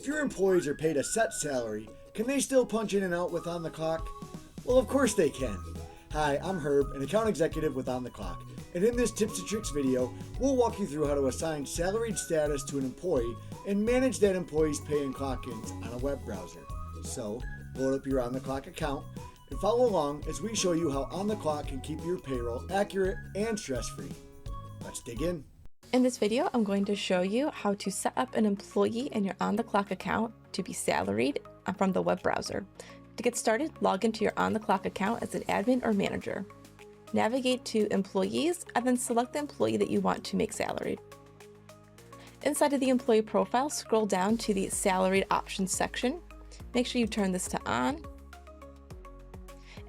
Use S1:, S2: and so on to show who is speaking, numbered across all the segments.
S1: If your employees are paid a set salary, can they still punch in and out with On The Clock? Well, of course they can. Hi, I'm Herb, an account executive with On The Clock, and in this Tips and Tricks video, we'll walk you through how to assign salaried status to an employee and manage that employee's pay and clock-ins on a web browser. So, load up your On The Clock account and follow along as we show you how On The Clock can keep your payroll accurate and stress-free. Let's dig in.
S2: In this video, I'm going to show you how to set up an employee in your On The Clock account to be salaried from the web browser. To get started, log into your On The Clock account as an admin or manager. Navigate to Employees and then select the employee that you want to make salaried. Inside of the employee profile, scroll down to the Salaried Options section. Make sure you turn this to On.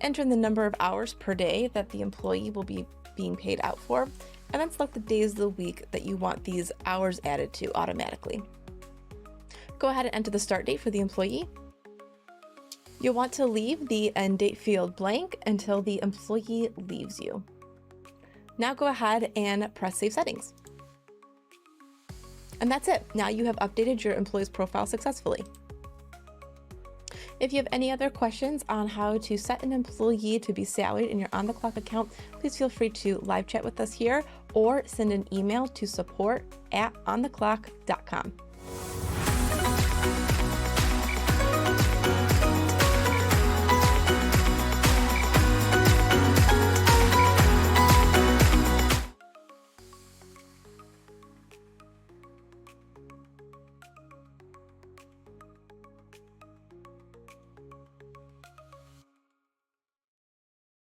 S2: Enter in the number of hours per day that the employee will be being paid out for, and then select the days of the week that you want these hours added to automatically. Go ahead and enter the start date for the employee. You'll want to leave the end date field blank until the employee leaves you. Now go ahead and press Save Settings. And that's it. Now you have updated your employee's profile successfully. If you have any other questions on how to set an employee to be salaried in your On The Clock account, please feel free to live chat with us here or send an email to support@ontheclock.com.